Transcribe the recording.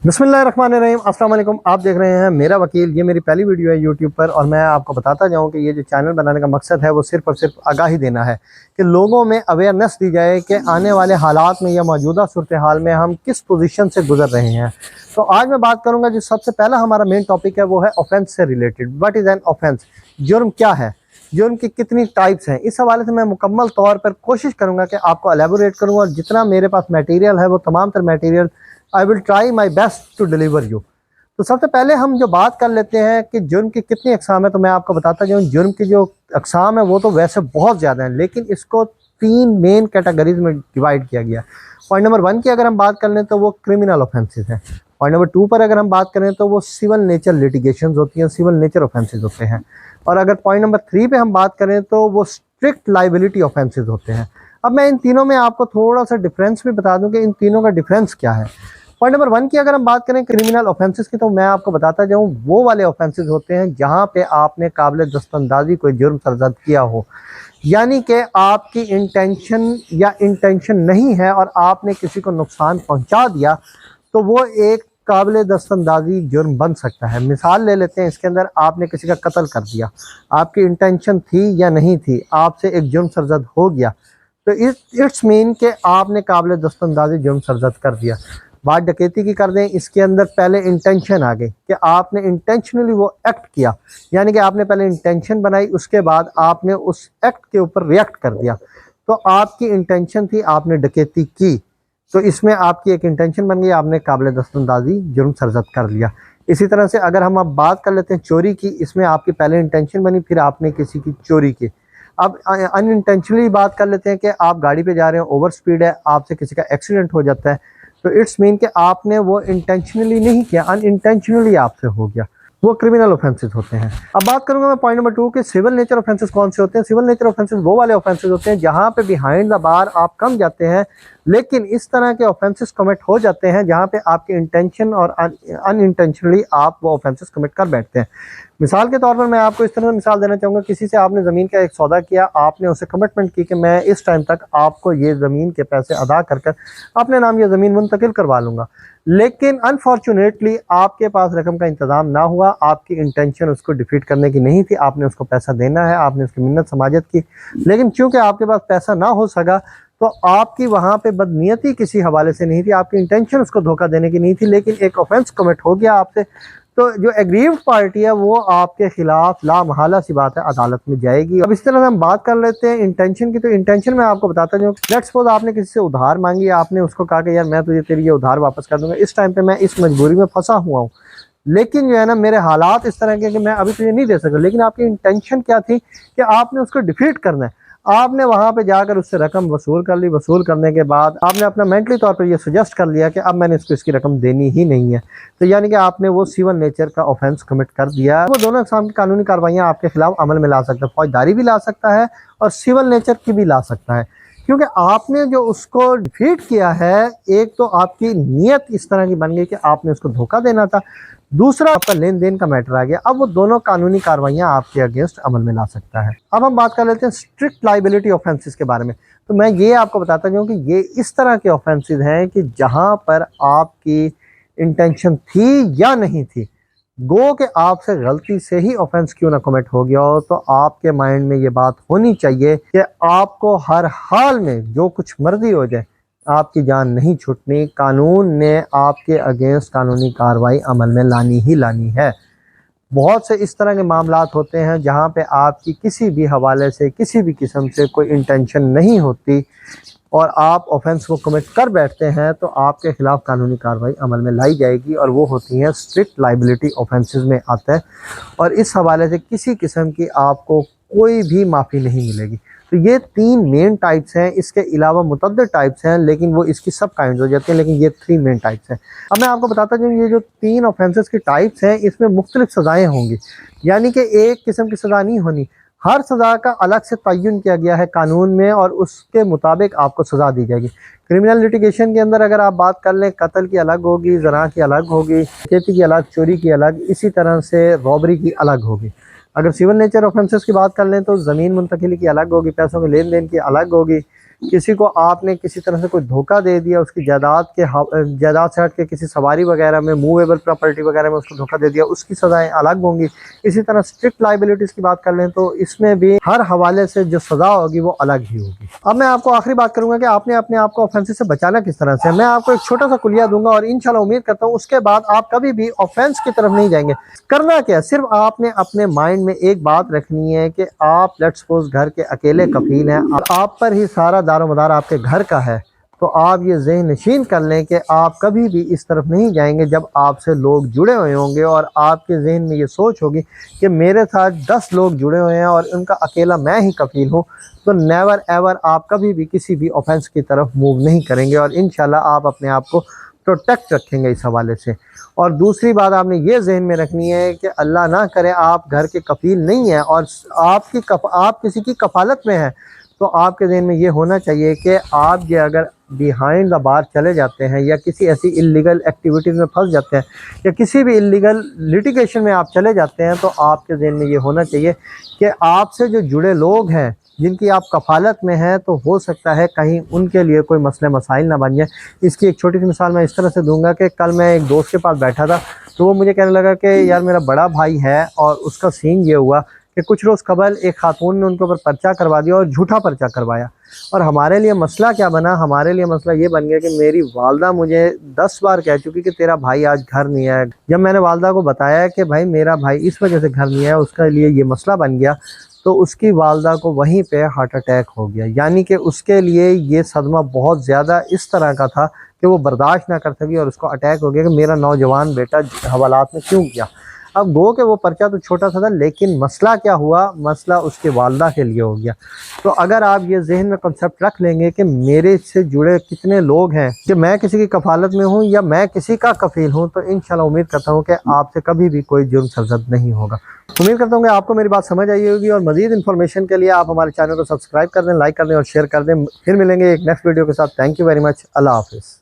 बिस्मिल्लाहिर्रहमानिर्रहीम। अस्सलाम वालेकुम। आप देख रहे हैं मेरा वकील। ये मेरी पहली वीडियो है यूट्यूब पर और मैं आपको बताता जाऊं कि ये जो चैनल बनाने का मकसद है वो सिर्फ़ और सिर्फ आगाही देना है कि लोगों में अवेयरनेस दी जाए कि आने वाले हालात में या मौजूदा सूरत हाल में हम किस पोजीशन से गुजर रहे हैं। तो आज मैं बात करूँगा जो सबसे पहला हमारा मेन टॉपिक है वो है ऑफेंस से related. What is an offence? जुर्म क्या है, जुर्म की कितनी टाइप्स हैं। इस हवाले से मैं मुकम्मल तौर पर कोशिश करूँगा कि आपको एलेबोरेट करूँगा और जितना मेरे पास मटेरियल है वो तमाम तर material I will try my best to deliver you. तो सबसे पहले हम जो बात कर लेते हैं कि जुर्म की कितनी अकसाम है, तो मैं आपको बताता जाऊँ जुर्म की जो अकसाम है वो तो वैसे बहुत ज़्यादा है, लेकिन इसको तीन मेन कैटेगरीज में डिवाइड किया गया। पॉइंट नंबर 1 की अगर हम बात कर लें तो वो क्रिमिनल ऑफेंसेस हैं। पॉइंट नंबर 2 पर अगर हम बात करें तो वो सिविल नेचर लिटिगेशन होती हैं, सिविल नेचर ऑफेंसेस होते हैं। और अगर पॉइंट नंबर 3 पे हम बात करें तो वो स्ट्रिक्ट लाइबिलिटी ऑफेंसेस होते हैं। अब मैं इन तीनों में आपको थोड़ा सा डिफरेंस भी बता दूं कि इन तीनों का डिफरेंस क्या है। पॉइंट नंबर 1 की अगर हम बात करें क्रिमिनल ऑफेंसेस की, तो मैं आपको बताता जाऊं वो वाले ऑफेंसेस होते हैं जहां पे आपने काबिल दस्तंदाजी कोई जुर्म सरजद किया हो, यानी कि आपकी इंटेंशन या इंटेंशन नहीं है और आपने किसी को नुकसान पहुंचा दिया, तो वो एक काबिल दस्तंदाजी जुर्म बन सकता है। मिसाल ले लेते हैं, इसके अंदर आपने किसी का कत्ल कर दिया, आपकी इंटेंशन थी या नहीं थी, आपसे एक जुर्म सरजद हो गया, तो इट्स मीन कि आपने काबिल दस्तंदाजी जुर्म सरजद कर दिया। बात डकैती की कर दें, इसके अंदर पहले इंटेंशन आ गई कि आपने इंटेंशनली वो एक्ट किया, यानी कि आपने पहले इंटेंशन बनाई, उसके बाद आपने उस एक्ट के ऊपर रिएक्ट कर दिया। तो आपकी इंटेंशन थी, आपने डकैती की, तो इसमें आपकी एक इंटेंशन बन गई, आपने काबिल दस्तंदाजी जुर्म सरजद कर लिया। इसी तरह से अगर हम अब बात कर लेते हैं चोरी की, इसमें आपकी पहले इंटेंशन बनी, फिर आपने किसी की चोरी की। अब अनइंटेंशनली बात कर लेते हैं कि आप गाड़ी पे जा रहे हैं, ओवर स्पीड है, आपसे किसी का एक्सीडेंट हो जाता है, तो इट्स मीन कि आपने वो इंटेंशनली नहीं किया, अनइंटेंशनली आपसे हो गया, वो क्रिमिनल ऑफेंसेस होते हैं। अब बात करूंगा मैं पॉइंट नंबर 2 के सिविल नेचर ऑफेंसेस कौन से होते हैं। सिविल नेचर ऑफेंसेस वो वाले ऑफेंसेस होते हैं जहां पे बिहाइंड द बार आप कम जाते हैं, लेकिन इस तरह के ऑफेंसेस कमिट हो जाते हैं जहां पे आपकी इंटेंशन और अनइंटेंशनली आप वो ऑफेंसेस कमिट कर बैठते हैं। मिसाल के तौर पर मैं आपको इस तरह से मिसाल देना चाहूँगा, किसी से आपने ज़मीन का एक सौदा किया, आपने उसे कमिटमेंट की कि मैं इस टाइम तक आपको ये ज़मीन के पैसे अदा कर कर अपने नाम ये ज़मीन मुंतकिल करवा लूँगा, लेकिन अनफॉर्चुनेटली आपके पास रकम का इंतज़ाम ना हुआ, आपकी इंटेंशन उसको डिफीट करने की नहीं थी, आपने उसको पैसा देना है, आपने उसकी मिन्नत समाजत की, लेकिन चूंकि आपके पास पैसा ना हो सका, तो आपकी वहाँ पे बदनीयती किसी हवाले से नहीं थी, आपकी इंटेंशन उसको धोखा देने की नहीं थी, लेकिन एक ऑफेंस कमिट हो गया आपसे, तो जो एग्रीव्ड पार्टी है वो आपके खिलाफ लामहला सी बात है अदालत में जाएगी। अब इस तरह से हम बात कर लेते हैं इंटेंशन की। तो इंटेंशन में आपको बताता हूँ, लेट्स सपोज आपने किसी से उधार मांगी, आपने उसको कहा कि यार मैं तुझे तेरी ये उधार वापस कर दूंगा, इस टाइम पे मैं इस मजबूरी में फंसा हुआ हूँ, लेकिन जो है ना मेरे हालात इस तरह के कि मैं अभी तुझे नहीं दे सकता, लेकिन आपकी इंटेंशन क्या थी कि आपने उसको डिफीट करना है। आपने वहां पे जाकर उससे रकम वसूल कर ली, वसूल करने के बाद आपने अपना मेंटली तौर पर ये सजेस्ट कर लिया कि अब मैंने इसको इसकी रकम देनी ही नहीं है, तो यानी कि आपने वो सिविल नेचर का ऑफेंस कमिट कर दिया। वो दोनों किस्म की कानूनी कार्रवाइयाँ आपके खिलाफ अमल में ला सकता है, फौजदारी भी ला सकता है और सिविल नेचर की भी ला सकता है, क्योंकि आपने जो उसको डिफीट किया है, एक तो आपकी नीयत इस तरह की बन गई कि आपने उसको धोखा देना था, दूसरा आपका लेन देन का मैटर आ गया। अब वो दोनों कानूनी कार्रवाइयां आपके अगेंस्ट अमल में ला सकता है। अब हम बात कर लेते हैं स्ट्रिक्ट लाइबिलिटी ऑफेंसेस के बारे में। तो मैं ये आपको बताता हूँ कि ये इस तरह के ऑफेंसेस हैं कि जहां पर आपकी इंटेंशन थी या नहीं थी, गो के आपसे गलती से ही ऑफेंस क्यों ना कमिट हो गया हो, तो आपके माइंड में ये बात होनी चाहिए कि आपको हर हाल में जो कुछ मर्जी हो जाए आपकी जान नहीं छूटनी, कानून ने आपके अगेंस्ट कानूनी कार्रवाई अमल में लानी ही लानी है। बहुत से इस तरह के मामलात होते हैं जहां पे आपकी किसी भी हवाले से किसी भी किस्म से कोई इंटेंशन नहीं होती और आप ऑफेंस को कमिट कर बैठते हैं, तो आपके खिलाफ कानूनी कार्रवाई अमल में लाई जाएगी और वो होती हैं स्ट्रिक्ट लाइबिलिटी ऑफेंसेस में आता है। और इस हवाले से किसी किस्म की आपको कोई भी माफ़ी नहीं मिलेगी। तो ये तीन मेन टाइप्स हैं, इसके अलावा मुतअद्दिद टाइप्स हैं, लेकिन वो इसकी सब काइंड हो जाते हैं, लेकिन ये 3 मेन टाइप्स हैं। अब मैं आपको बताता हूँ ये जो 3 ऑफेंसेस की टाइप्स हैं, इसमें मुख्तलिफ सज़ाएँ होंगी, यानी कि एक किस्म की सज़ा नहीं होनी, हर सज़ा का अलग से तयन किया गया है कानून में और उसके मुताबिक आपको सज़ा दी जाएगी। क्रिमिनल लिटिगेशन के अंदर अगर आप बात कर लें, कत्ल की अलग होगी, ज़ना की अलग होगी, डकैती की अलग, चोरी की अलग, इसी तरह से रॉबरी की अलग होगी। अगर सिविल नेचर ऑफेंसेस की बात कर लें तो ज़मीन मुंतकिली की अलग होगी, पैसों के लेन देन की अलग होगी, किसी को आपने किसी तरह से कोई धोखा दे दिया, उसकी जायदाद से हट के किसी सवारी वगैरह में, मूवेबल प्रॉपर्टी वगैरह में उसको धोखा दे दिया, उसकी सज़ाएँ अलग होंगी। इसी तरह स्ट्रिक्ट लाइबिलिटीज़ की बात कर लें तो इसमें भी हर हवाले से जो सज़ा होगी वो अलग ही होगी। अब मैं आपको आखिरी बात करूँगा कि आपने अपने आप को ऑफेंस से बचाना किस तरह से। मैं आपको एक छोटा सा कुलिया दूंगा और इंशाल्लाह उम्मीद करता हूँ उसके बाद आप कभी भी ऑफेंस की तरफ नहीं जाएंगे। करना क्या, सिर्फ आपने अपने माइंड में एक बात रखनी है कि आप लेट्स सपोज घर के अकेले कफील हैं, आप पर ही सारा दारोमदार आपके घर का है, तो आप ये ज़हन नशीन कर लें कि आप कभी भी इस तरफ नहीं जाएंगे जब आपसे लोग जुड़े हुए होंगे और आपके जहन में ये सोच होगी कि मेरे साथ 10 लोग जुड़े हुए हैं और उनका अकेला मैं ही कफील हूँ, तो नेवर एवर आप कभी भी किसी भी ऑफेंस की तरफ मूव नहीं करेंगे और इंशाल्लाह आप अपने आप को प्रोटेक्ट रखेंगे इस हवाले से। और दूसरी बात आपने ये जहन में रखनी है कि अल्लाह ना करे आप घर के कफील नहीं हैं और आप किसी की कफालत में हैं, तो आपके जहन में ये होना चाहिए कि आप ये अगर बिहाइंड द बार चले जाते हैं या किसी ऐसी इलीगल एक्टिविटीज़ में फंस जाते हैं या किसी भी इलीगल लिटिगेशन में आप चले जाते हैं, तो आपके जहन में ये होना चाहिए कि आपसे जो जुड़े लोग हैं जिनकी आप कफालत में हैं, तो हो सकता है कहीं उनके लिए कोई मसले मसाइल ना बन जाए। इसकी एक छोटी सी मिसाल मैं इस तरह से दूंगा कि कल मैं एक दोस्त के पास बैठा था, तो वो मुझे कहने लगा कि यार मेरा बड़ा भाई है और उसका सीन ये हुआ कि कुछ रोज़ कबल एक खातून ने उनके ऊपर पर्चा करवा दिया और झूठा पर्चा करवाया। और हमारे लिए मसला क्या बना, हमारे लिए मसला ये बन गया कि मेरी वालदा मुझे 10 बार कह चुकी कि तेरा भाई आज घर नहीं आया। जब मैंने वालदा को बताया कि भाई मेरा भाई इस वजह से घर नहीं आया, उसके लिए ये मसला बन गया, तो उसकी वालदा को वहीं पे हार्ट अटैक हो गया। यानी कि उसके लिए ये सदमा बहुत ज़्यादा इस तरह का था कि वो बर्दाश्त ना कर सकी और उसको अटैक हो गया कि मेरा नौजवान बेटा हवालात में क्यों किया। अब गो के वो पर्चा तो छोटा सा था, लेकिन मसला क्या हुआ, मसला उसके वालदा के लिए हो गया। तो अगर आप ये जहन में कॉन्सेप्ट रख लेंगे कि मेरे से जुड़े कितने लोग हैं, कि मैं किसी की कफालत में हूँ या मैं किसी का कफील हूँ, तो इंशाल्लाह उम्मीद करता हूँ कि आपसे कभी भी कोई जुर्म सरजद नहीं होगा। उम्मीद करता हूँ कि आपको मेरी बात समझ आई होगी और मज़ीद इन्फॉर्मेशन के लिए आप हमारे चैनल को सब्सक्राइब कर दें, लाइक कर दें और शेयर कर दें। फिर मिलेंगे एक नेक्स्ट वीडियो के साथ। Thank you very much. अल्लाह हाफिज़।